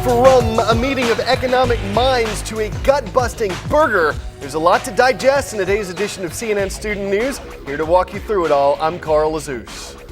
From a meeting of economic minds to a gut-busting burger, there's a lot to digest in today's edition of CNN Student News. Here to walk you through it all, I'm Carl Azus.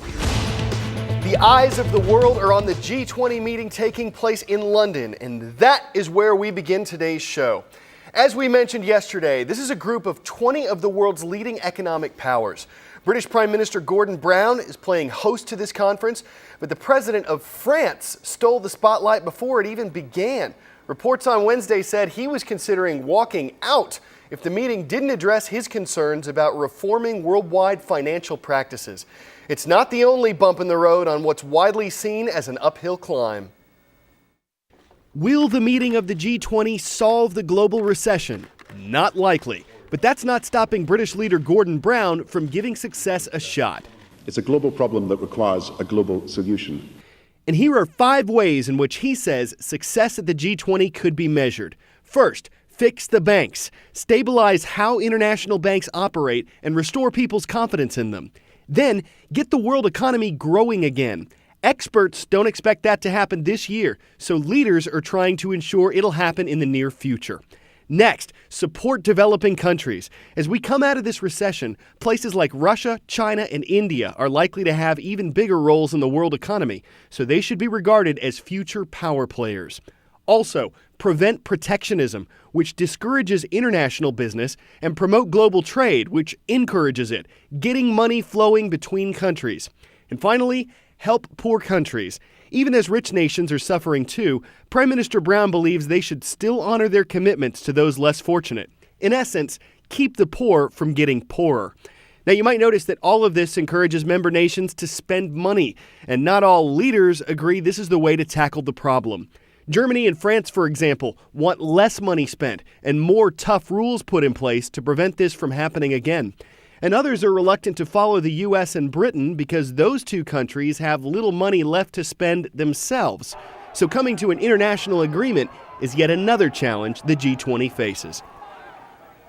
The eyes of the world are on the G20 meeting taking place in London, and that is where we begin today's show. As we mentioned yesterday, this is a group of 20 of the world's leading economic powers. British Prime Minister Gordon Brown is playing host to this conference, but the president of France stole the spotlight before it even began. Reports on Wednesday said he was considering walking out if the meeting didn't address his concerns about reforming worldwide financial practices. It's not the only bump in the road on what's widely seen as an uphill climb. Will the meeting of the G20 solve the global recession? Not likely. But that's not stopping British leader Gordon Brown from giving success a shot. It's a global problem that requires a global solution. And here are 5 ways in which he says success at the G20 could be measured. First, fix the banks. Stabilize how international banks operate and restore people's confidence in them. Then, get the world economy growing again. Experts don't expect that to happen this year, so leaders are trying to ensure it'll happen in the near future. Next, support developing countries. As we come out of this recession, places like Russia, China, and India are likely to have even bigger roles in the world economy, so they should be regarded as future power players. Also, prevent protectionism, which discourages international business, and promote global trade, which encourages it, getting money flowing between countries. And finally, help poor countries. Even as rich nations are suffering too, Prime Minister Brown believes they should still honor their commitments to those less fortunate. In essence, keep the poor from getting poorer. Now, you might notice that all of this encourages member nations to spend money, and not all leaders agree this is the way to tackle the problem. Germany and France, for example, want less money spent and more tough rules put in place to prevent this from happening again. And others are reluctant to follow the U.S. and Britain because those two countries have little money left to spend themselves. So coming to an international agreement is yet another challenge the G20 faces.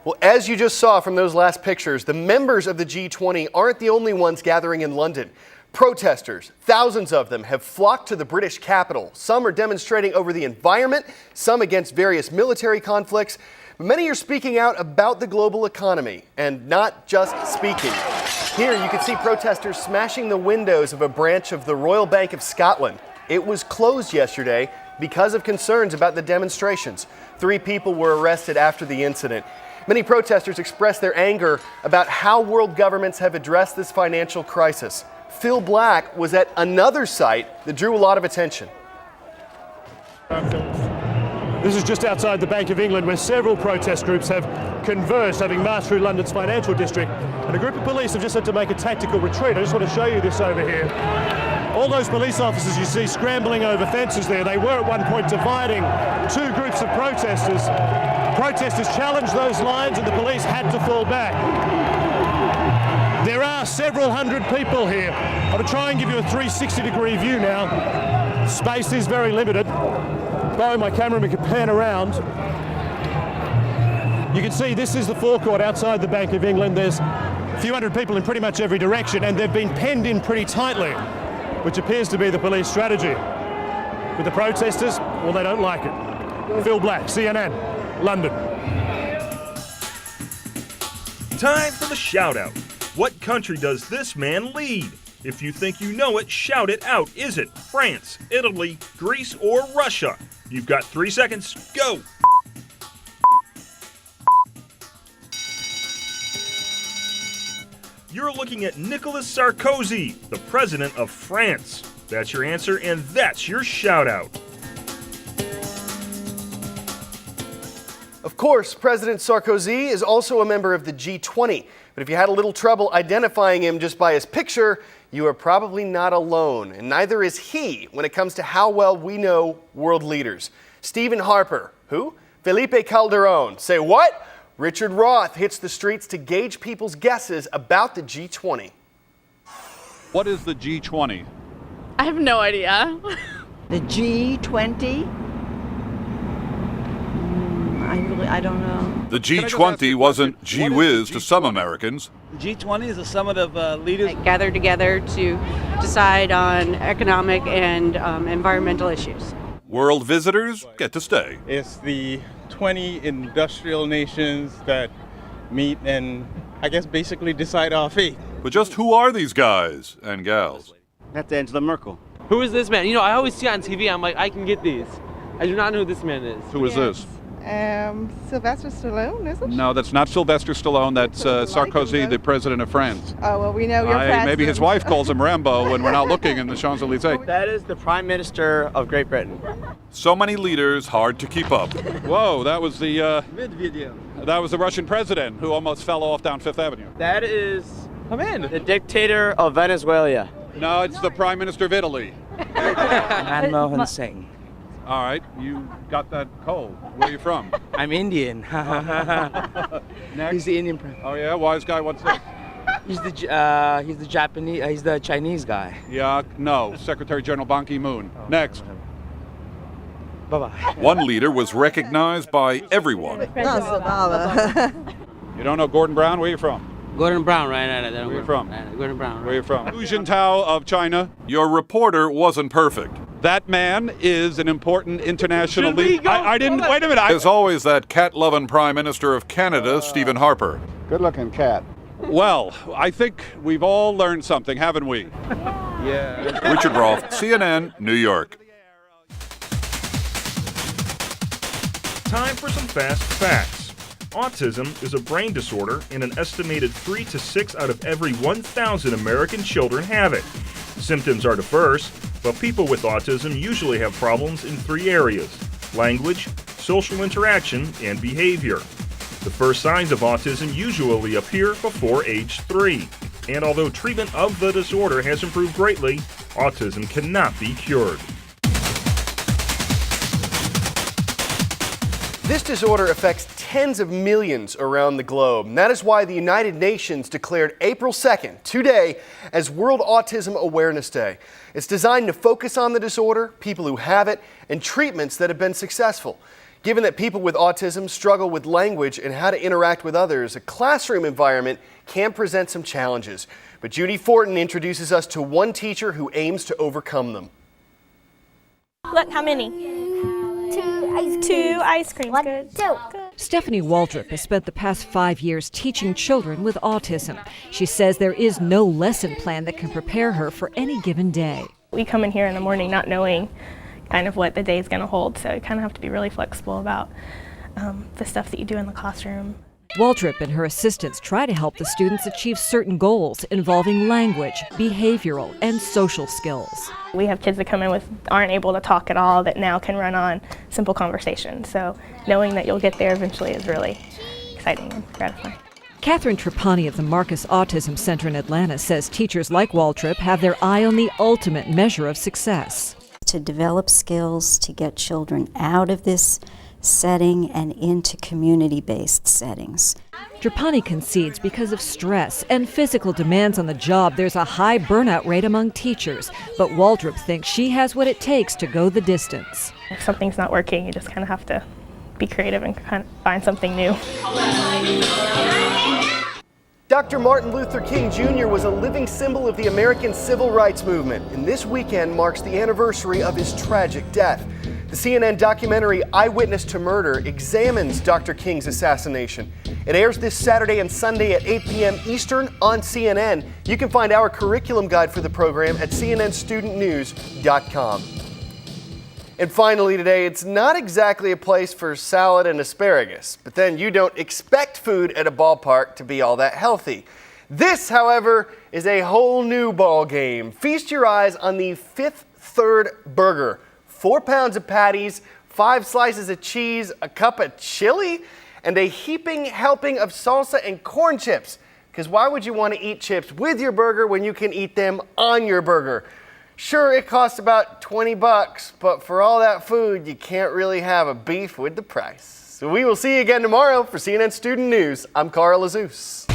Well, as you just saw from those last pictures, the members of the G20 aren't the only ones gathering in London. Protesters, thousands of them, have flocked to the British capital. Some are demonstrating over the environment, some against various military conflicts. Many are speaking out about the global economy, and not just speaking. Here you can see protesters smashing the windows of a branch of the Royal Bank of Scotland. It was closed yesterday because of concerns about the demonstrations. 3 people were arrested after the incident. Many protesters expressed their anger about how world governments have addressed this financial crisis. Phil Black was at another site that drew a lot of attention. This is just outside the Bank of England, where several protest groups have converged, having marched through London's financial district. And a group of police have just had to make a tactical retreat. I just want to show you this over here. All those police officers you see scrambling over fences there, they were at one point dividing 2 groups of protesters. Protesters challenged those lines and the police had to fall back. There are several hundred people here. I'll try and give you a 360-degree view now. Space is very limited. Borrow my camera and we can pan around. You can see this is the forecourt outside the Bank of England. There's a few hundred people in pretty much every direction, and they've been penned in pretty tightly, which appears to be the police strategy. With the protesters, well, they don't like it. Phil Black, CNN, London. Time for the shout-out. What country does this man lead? If you think you know it, shout it out. Is it France, Italy, Greece, or Russia? You've got 3 seconds. Go! You're looking at Nicolas Sarkozy, the president of France. That's your answer, and that's your shout-out. Of course, President Sarkozy is also a member of the G20, but if you had a little trouble identifying him just by his picture, you are probably not alone, and neither is he when it comes to how well we know world leaders. Stephen Harper, who? Felipe Calderon. Say what? Richard Roth hits the streets to gauge people's guesses about the G20. What is the G20? I have no idea. The G20? I don't know. The G20 wasn't gee whiz to some Americans. The G20 is a summit of leaders Gather together to decide on economic and environmental issues. World visitors get to stay. It's the 20 industrial nations that meet and, I guess, basically decide our fate. But just who are these guys and gals? That's Angela Merkel. Who is this man? You know, I always see on TV, I'm like, I can get these. I do not know who this man is. Who is this? Sylvester Stallone, is it? No, that's not Sylvester Stallone. That's Sarkozy, the president of France. Oh, well, we know your president. Maybe his wife calls him Rambo when we're not looking in the Champs-Elysees. That is the Prime Minister of Great Britain. So many leaders, hard to keep up. Whoa, that was the Mid-video. that was the Russian president who almost fell off down Fifth Avenue. That is the dictator of Venezuela. No, it's the Prime Minister of Italy. Manmohan Singh. All right, you got that cold. Where are you from? I'm Indian. Next. He's the Indian president. Oh yeah, wise guy. What's this? He's the Japanese. He's the Chinese guy. Yeah, no, Secretary General Ban Ki-moon. Next. Bye-bye. One leader was recognized by everyone. You don't know Gordon Brown? Where are you from? Gordon Brown, right? Where are you from? Gordon Brown. Where are you from? Hu Jintao of China. Your reporter wasn't perfect. That man is an important international leader. I didn't. Wait a minute. There's always that cat-loving Prime Minister of Canada, Stephen Harper. Good-looking cat. Well, I think we've all learned something, haven't we? Yeah. Richard Rolfe, CNN, New York. Time for some fast facts. Autism is a brain disorder, and an estimated 3 to 6 out of every 1,000 American children have it. Symptoms are diverse, but people with autism usually have problems in 3 areas: language, social interaction, and behavior. The first signs of autism usually appear before age 3. And although treatment of the disorder has improved greatly, autism cannot be cured. This disorder affects tens of millions around the globe. And that is why the United Nations declared April 2nd, today, as World Autism Awareness Day. It's designed to focus on the disorder, people who have it, and treatments that have been successful. Given that people with autism struggle with language and how to interact with others, a classroom environment can present some challenges. But Judy Fortin introduces us to one teacher who aims to overcome them. Look, how many? Two ice creams. Good. Stephanie Waldrop has spent the past 5 years teaching children with autism. She says there is no lesson plan that can prepare her for any given day. We come in here in the morning not knowing kind of what the day is going to hold, so you kind of have to be really flexible about the stuff that you do in the classroom. Waldrop and her assistants try to help the students achieve certain goals involving language, behavioral, and social skills. We have kids that come in aren't able to talk at all that now can run on simple conversation. So knowing that you'll get there eventually is really exciting and gratifying. Catherine Trapani of the Marcus Autism Center in Atlanta says teachers like Waldrop have their eye on the ultimate measure of success. To develop skills to get children out of this setting and into community-based settings. Trapani concedes because of stress and physical demands on the job, there's a high burnout rate among teachers. But Waldrop thinks she has what it takes to go the distance. If something's not working, you just kind of have to be creative and kind of find something new. Dr. Martin Luther King Jr. was a living symbol of the American civil rights movement, and this weekend marks the anniversary of his tragic death. The CNN documentary Eyewitness to Murder examines Dr. King's assassination. It airs this Saturday and Sunday at 8 p.m. Eastern on CNN. You can find our curriculum guide for the program at cnnstudentnews.com. And finally today, it's not exactly a place for salad and asparagus, but then you don't expect food at a ballpark to be all that healthy. This, however, is a whole new ball game. Feast your eyes on the Fifth Third Burger. 4 pounds of patties, 5 slices of cheese, a cup of chili, and a heaping helping of salsa and corn chips. Because why would you want to eat chips with your burger when you can eat them on your burger? Sure, it costs about $20, but for all that food, you can't really have a beef with the price. So we will see you again tomorrow for CNN Student News. I'm Carl Azus.